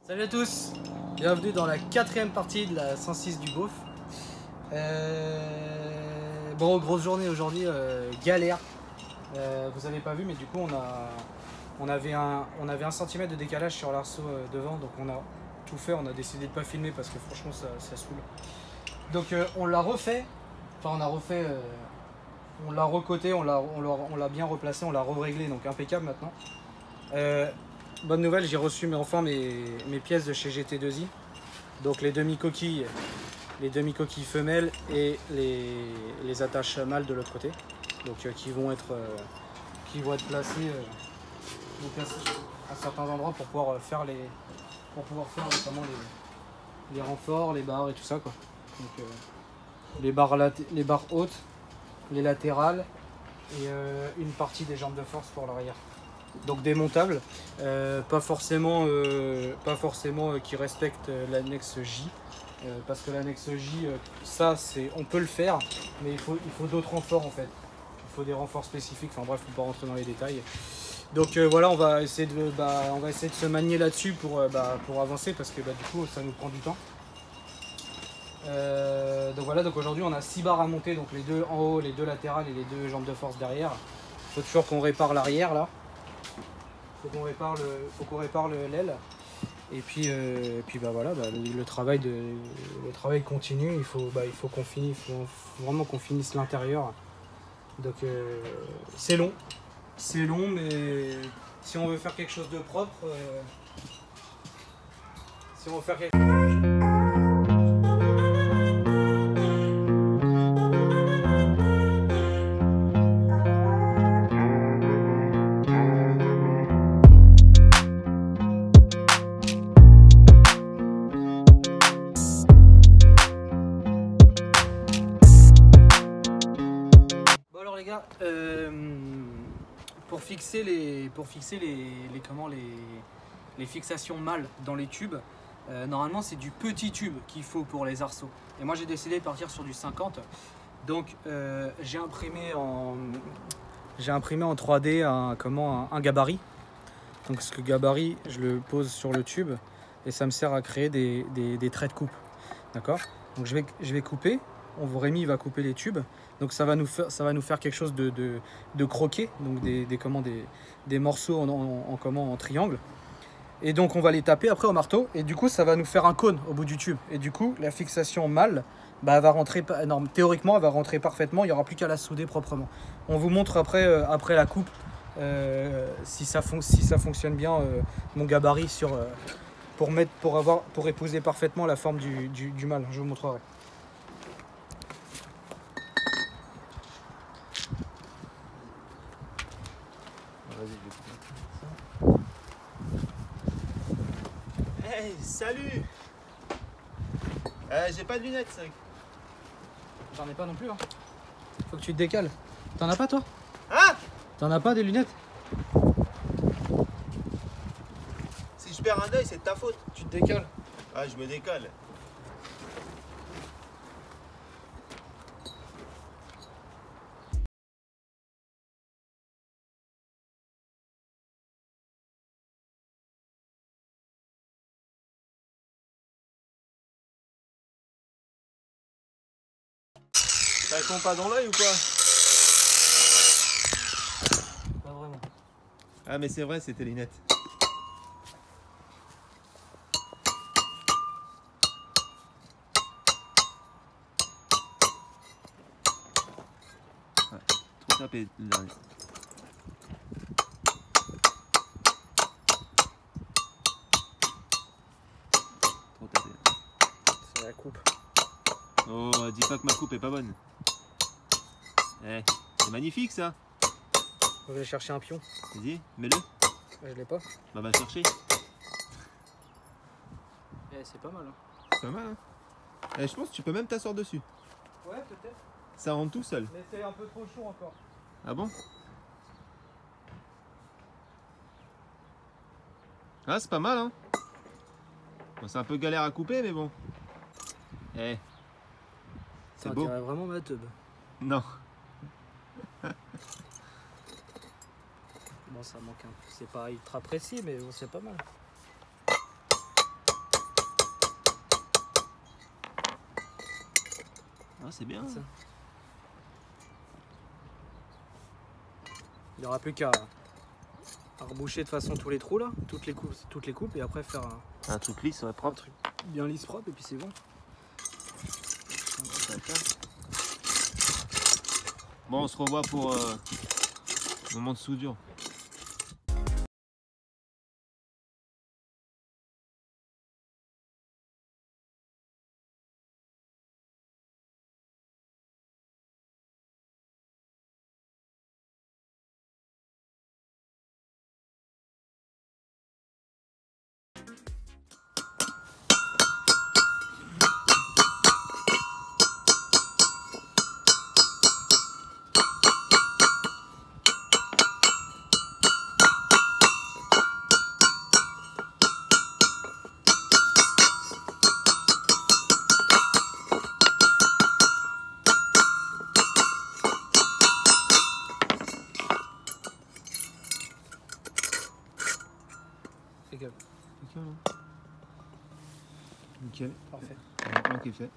Salut à tous, bienvenue dans la 4e partie de la 106 du Beauf. Bon, grosse journée aujourd'hui, galère. Vous avez pas vu, mais du coup on avait un centimètre de décalage sur l'arceau devant, donc on a tout fait. On a décidé de pas filmer parce que franchement ça saoule. Donc on l'a refait, enfin on l'a recoté, on l'a bien replacé, on l'a réglé, donc impeccable maintenant. Bonne nouvelle, j'ai reçu enfin mes pièces de chez GT2i. Donc les demi-coquilles femelles et les attaches mâles de l'autre côté. Donc qui vont être placées à certains endroits pour pouvoir faire notamment les renforts, les barres et tout ça quoi. Donc les barres hautes, les latérales et une partie des jambes de force pour l'arrière. Donc démontable, pas forcément qui respecte l'annexe J, parce que l'annexe J, on peut le faire, mais il faut d'autres renforts en fait. Il faut des renforts spécifiques, enfin bref, faut pas rentrer dans les détails. Donc voilà, on va essayer de se manier là-dessus pour avancer, parce que du coup ça nous prend du temps. Donc voilà, donc aujourd'hui on a 6 barres à monter, donc les 2 en haut, les 2 latérales et les 2 jambes de force derrière. Il faut toujours qu'on répare l'arrière là. Faut qu'on répare l'aile. Et puis voilà, le travail continue. Il faut vraiment qu'on finisse l'intérieur. Donc c'est long, mais si on veut faire quelque chose de propre, pour fixer les fixations mâles dans les tubes, normalement c'est du petit tube qu'il faut pour les arceaux. Et moi j'ai décidé de partir sur du 50. Donc j'ai imprimé en 3D un gabarit. Donc ce gabarit, je le pose sur le tube et ça me sert à créer des traits de coupe. D'accord. Donc je vais couper. Rémi va couper les tubes, donc ça va nous faire quelque chose de croqué, donc des morceaux en triangle, et donc on va les taper après au marteau, et du coup ça va nous faire un cône au bout du tube, et du coup la fixation mâle elle va rentrer, théoriquement elle va rentrer parfaitement, il n'y aura plus qu'à la souder proprement. On vous montre après la coupe si ça fonctionne bien, mon gabarit pour épouser parfaitement la forme du mâle, je vous montrerai. Hey, salut. J'ai pas de lunettes, ça. J'en ai pas non plus, hein. Faut que tu te décales. T'en as pas, toi? Hein? T'en as pas des lunettes? Si je perds un œil, c'est de ta faute. Tu te décales. Ah, je me décale. Ça fond pas dans l'œil ou quoi? Pas vraiment. Ah, mais c'est vrai, c'était les lunettes. Ouais, trop tapé le dernier. Trop tapé. C'est la coupe. Oh, dis pas que ma coupe est pas bonne. Eh, c'est magnifique ça. Je vais chercher un pion. Vas-y, mets-le. Je l'ai pas. Bah, va chercher. C'est pas mal, hein. C'est pas mal, hein. Eh, je pense que tu peux même t'asseoir dessus. Ouais, peut-être. Ça rentre tout seul. Mais c'est un peu trop chaud encore. Ah bon? Ah, c'est pas mal, hein. Bon, c'est un peu galère à couper, mais bon. Eh. C'est beau. On dirait vraiment ma teub. Non. Bon, ça manque un peu. C'est pas ultra précis, mais bon, c'est pas mal. Ah, c'est bien. Ça. Il n'y aura plus qu'à reboucher de façon tous les trous là, toutes les coupes et après faire Un truc lisse, ouais, un propre. truc bien lisse propre et puis c'est bon. Bon, on se revoit pour le moment de soudure. Nickel. Parfait. Le plan qui est fait.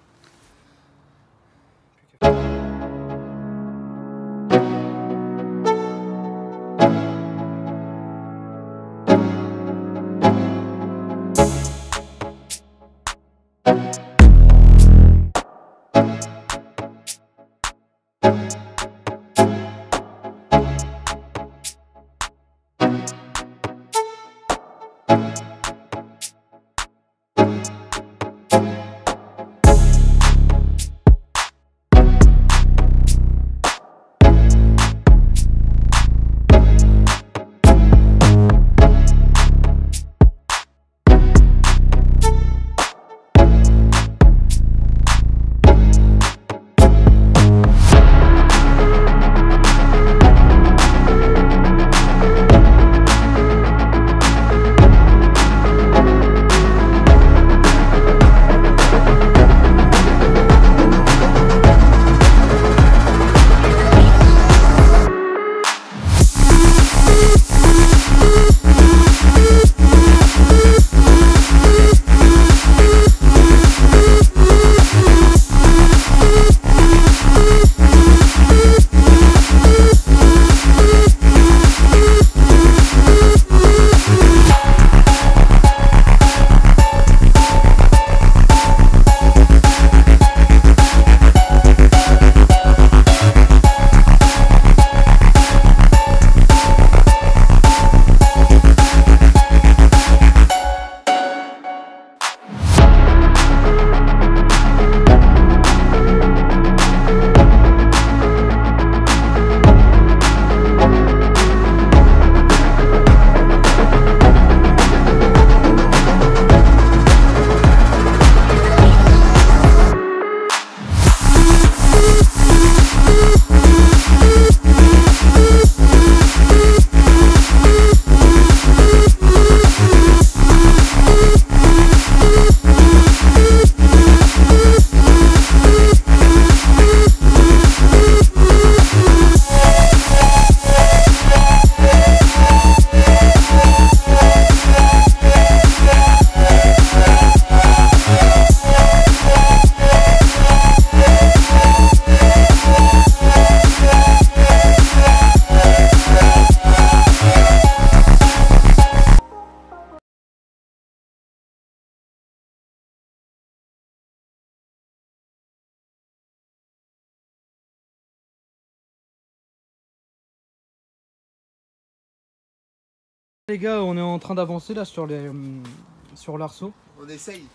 Les gars, on est en train d'avancer là sur l'arceau. On essaye.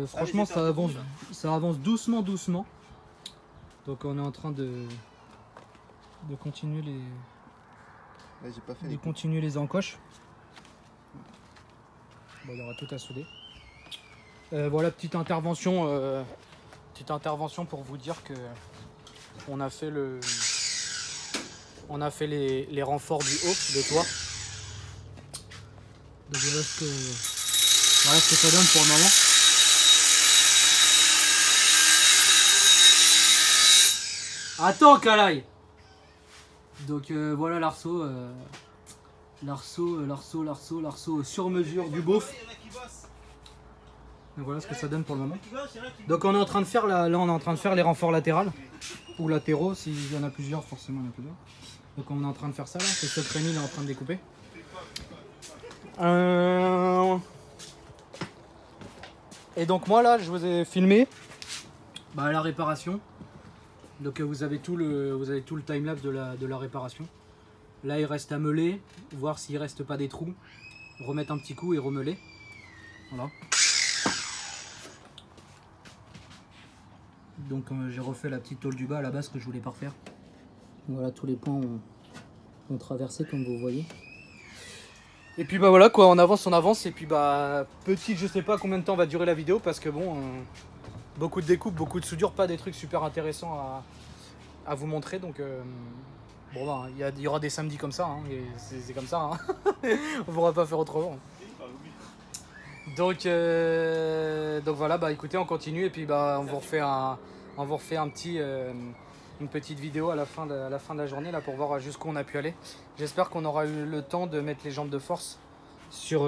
Franchement, ça avance doucement. Donc on est en train de continuer Ouais, j'ai pas fait continuer les encoches. Bon, il y aura tout à souder. Voilà, petite intervention pour vous dire que on a fait les renforts du haut, de toit. Donc voilà ce que ça donne pour le moment. Attends, Calaï. Donc voilà l'arceau sur mesure du beauf. Donc voilà ce que ça donne pour le moment. Donc on est en train de faire là on est en train de faire les renforts latérales ou latéraux s'il y en a plusieurs, forcément il y en a plusieurs. Donc on est en train de faire ça là, c'est ce que Rémi est en train de découper. Et donc moi là je vous ai filmé la réparation. Donc vous avez tout le timelapse de la réparation. Là il reste à meuler, voir s'il reste pas des trous, remettre un petit coup et remeuler. Voilà. Donc j'ai refait la petite tôle du bas à la base que je voulais pas refaire. Voilà, tous les points ont traversé comme vous voyez. Et puis bah voilà quoi, on avance et puis bah petite, je sais pas combien de temps va durer la vidéo parce que bon, beaucoup de découpes, beaucoup de soudure, pas des trucs super intéressants à vous montrer. Donc bon bah il y aura des samedis comme ça, hein, c'est comme ça, hein. On pourra pas faire autrement. Donc voilà, bah écoutez, on continue et puis bah on vous refait une petite vidéo à la fin de la journée là pour voir jusqu'où on a pu aller. J'espère qu'on aura eu le temps de mettre les jambes de force sur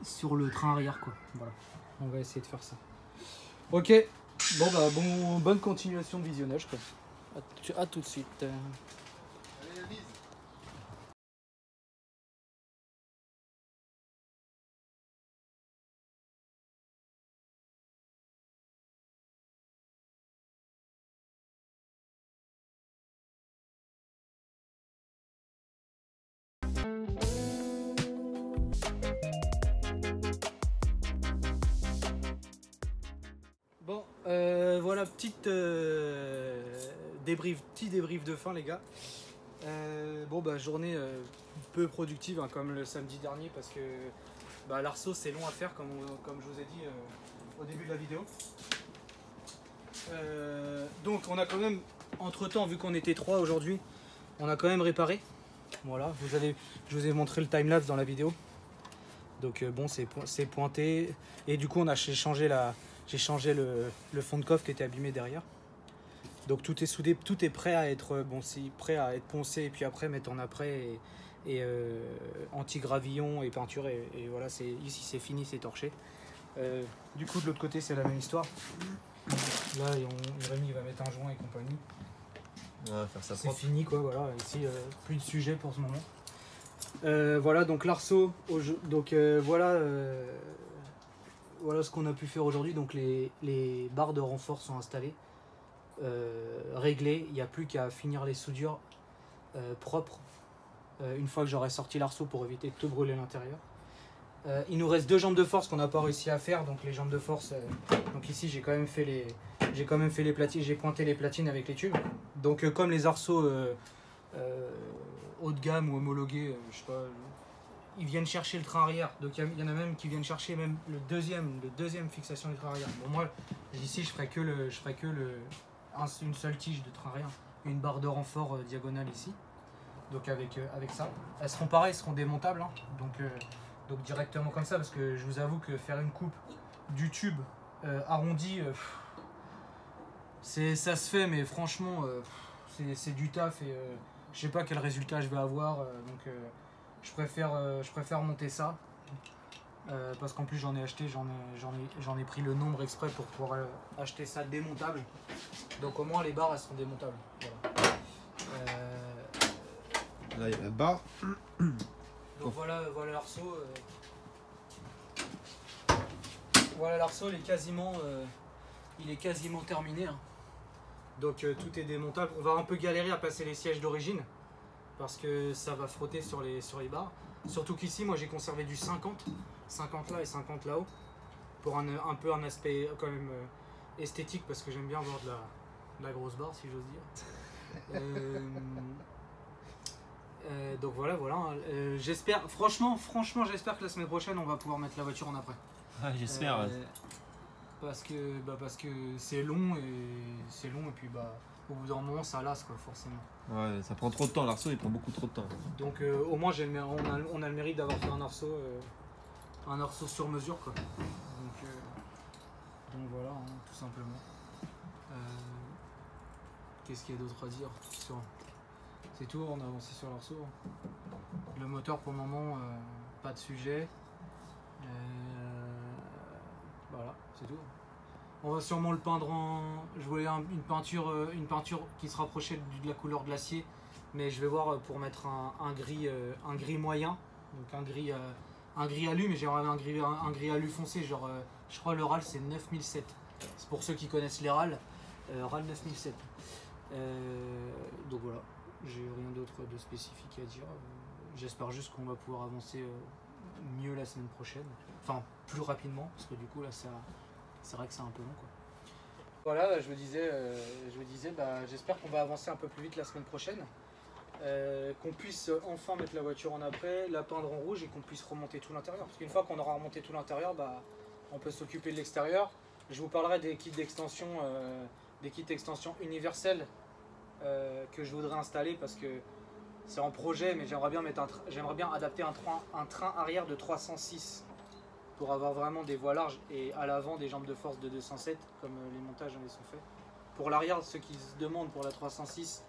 sur le train arrière quoi. Voilà, on va essayer de faire ça. Ok, bon bah bonne continuation de visionnage quoi. À tout de suite. Bon, voilà, petit débrief de fin les gars. Bon bah journée peu productive hein, comme le samedi dernier parce que bah, l'arceau c'est long à faire comme je vous ai dit au début de la vidéo. Donc on a quand même, entre temps vu qu'on était 3 aujourd'hui, on a quand même réparé. Voilà, je vous ai montré le timelapse dans la vidéo. Donc bon c'est pointé et du coup j'ai changé le fond de coffre qui était abîmé derrière. Donc tout est soudé, tout est prêt à être prêt à être poncé et puis après mettre en après et anti-gravillon et peinture et voilà, ici c'est fini, c'est torché. Du coup de l'autre côté c'est la même histoire. Là Rémi va mettre un joint et compagnie. Ouais, faire ça c'est fini quoi, voilà, ici plus de sujet pour ce moment. Voilà donc l'arceau, donc voilà ce qu'on a pu faire aujourd'hui. Donc les barres de renfort sont installées, réglées, il n'y a plus qu'à finir les soudures propres une fois que j'aurai sorti l'arceau pour éviter de tout brûler l'intérieur. Il nous reste 2 jambes de force qu'on n'a pas réussi à faire, donc les jambes de force, donc ici j'ai quand même fait les platines, j'ai pointé les platines avec les tubes. Donc comme les arceaux haut de gamme ou homologués, je sais pas, ils viennent chercher le train arrière, donc il y en a même qui viennent chercher même le deuxième fixation du train arrière. Bon moi ici je ferai que une seule tige de train arrière, une barre de renfort diagonale ici. Donc avec ça, elles seront pareilles, elles seront démontables, hein. Donc directement comme ça, parce que je vous avoue que faire une coupe du tube arrondi, ça se fait, mais franchement c'est du taf et je sais pas quel résultat je vais avoir, donc je préfère monter ça parce qu'en plus j'en ai acheté, j'en ai pris le nombre exprès pour pouvoir acheter ça démontable. Donc au moins les barres elles seront démontables. Voilà. Là il y a la barre. Donc voilà l'arceau. Voilà l'arceau, il est quasiment terminé. Hein. Donc tout est démontable. On va un peu galérer à passer les sièges d'origine parce que ça va frotter sur les barres. Surtout qu'ici, moi j'ai conservé du 50 là et 50 là-haut pour un peu un aspect quand même esthétique parce que j'aime bien avoir de la grosse barre si j'ose dire. Donc voilà. J'espère, franchement, j'espère que la semaine prochaine on va pouvoir mettre la voiture en après. Ah, j'espère. Parce que c'est long et puis au bout d'un moment ça lasse quoi forcément. Ouais, ça prend trop de temps, l'arceau il prend beaucoup trop de temps. Donc au moins on a le mérite d'avoir fait un arceau sur mesure quoi. Donc voilà, hein, tout simplement. Qu'est-ce qu'il y a d'autre à dire c'est tout, on a avancé sur l'arceau. Le moteur pour le moment pas de sujet. Voilà, c'est tout. On va sûrement le peindre en... Je voulais une peinture qui se rapprochait de la couleur de l'acier. Mais je vais voir pour mettre un gris moyen. Donc un gris alu, mais j'aimerais un gris alu foncé. Genre, je crois le RAL c'est 9007. C'est pour ceux qui connaissent les RAL. RAL 9007. Donc voilà, j'ai rien d'autre de spécifique à dire. J'espère juste qu'on va pouvoir avancer mieux la semaine prochaine. Enfin, plus rapidement, parce que du coup là, c'est vrai que c'est un peu long, quoi. Voilà, je vous disais, j'espère qu'on va avancer un peu plus vite la semaine prochaine. Qu'on puisse enfin mettre la voiture en après, la peindre en rouge et qu'on puisse remonter tout l'intérieur. Parce qu'une fois qu'on aura remonté tout l'intérieur, on peut s'occuper de l'extérieur. Je vous parlerai des kits d'extension universels que je voudrais installer parce que c'est en projet, mais j'aimerais bien adapter un train arrière de 306 pour avoir vraiment des voies larges et à l'avant des jambes de force de 207 comme les montages en sont faits. Pour l'arrière, ceux qui se demandent pour la 306,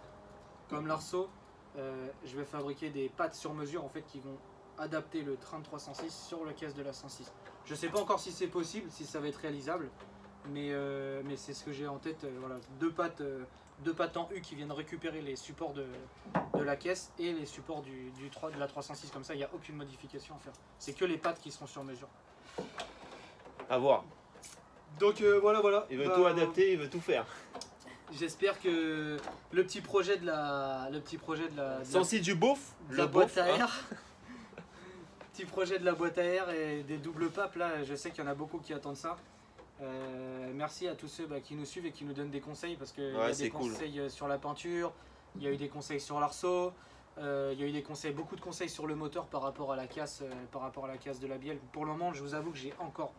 comme l'Arceau, je vais fabriquer des pattes sur mesure en fait qui vont adapter le train de 306 sur la caisse de la 106. Je sais pas encore si c'est possible, si ça va être réalisable, mais c'est ce que j'ai en tête. Voilà, deux pattes en U qui viennent récupérer les supports de la caisse et les supports de la 306. Comme ça, il n'y a aucune modification à faire. C'est que les pattes qui seront sur mesure. À voir. Donc voilà. Il veut tout adapter, il veut tout faire. J'espère que le petit projet de la 106 du beauf, la boîte à air. Petit projet de la boîte à air et des doubles papes là, je sais qu'il y en a beaucoup qui attendent ça. Merci à tous ceux qui nous suivent et qui nous donnent des conseils parce qu'il y a des conseils sur la peinture, il y a eu des conseils sur l'arceau, il y a eu beaucoup de conseils sur le moteur par rapport à la casse de la bielle. Pour le moment, je vous avoue que j'ai encore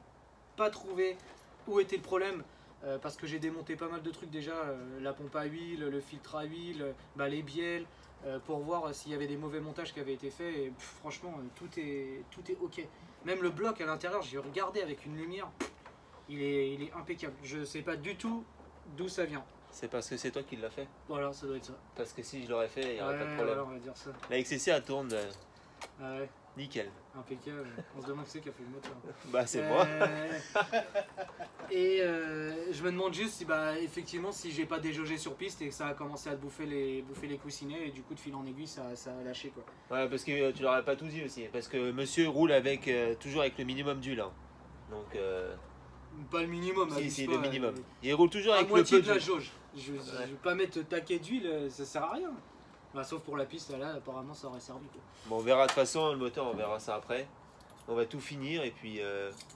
pas trouvé où était le problème. Parce que j'ai démonté pas mal de trucs déjà, la pompe à huile, le filtre à huile, les bielles, pour voir s'il y avait des mauvais montages qui avaient été faits. Et franchement, tout est ok. Même le bloc à l'intérieur, j'ai regardé avec une lumière, il est impeccable. Je sais pas du tout d'où ça vient. C'est parce que c'est toi qui l'as fait. Voilà, ça doit être ça. Parce que si je l'aurais fait, il n'y aurait pas de problème. Voilà, on va dire ça. La XCC, elle tourne Ouais. nickel. Impeccable. On se demande qui c'est qui a fait le moteur. Bah c'est moi. Et je me demande juste si effectivement si j'ai pas déjaugé sur piste et que ça a commencé à bouffer les coussinets et du coup de fil en aiguille ça a lâché quoi. Ouais parce que tu l'aurais pas tout dit aussi. Parce que monsieur roule avec toujours avec le minimum d'huile. Hein. Donc pas le minimum. Si le minimum. Il roule toujours avec le moitié peu de la jauge. Je vais pas mettre taquet d'huile, ça sert à rien. Sauf pour la piste là apparemment ça aurait servi quoi. Bon on verra de toute façon le moteur on verra ça après. On va tout finir et puis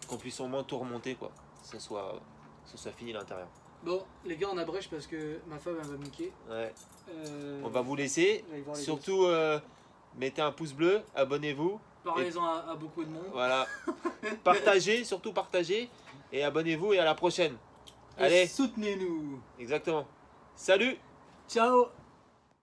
qu'on puisse au moins tout remonter quoi. Que ce soit fini l'intérieur. Bon les gars on abrège parce que ma femme elle va me niquer. Ouais. On va vous laisser. Surtout mettez un pouce bleu, abonnez-vous. Parlez-en à beaucoup de monde. Voilà. Partagez, surtout partagez. Et abonnez-vous et à la prochaine. Allez. Soutenez-nous. Exactement. Salut. Ciao.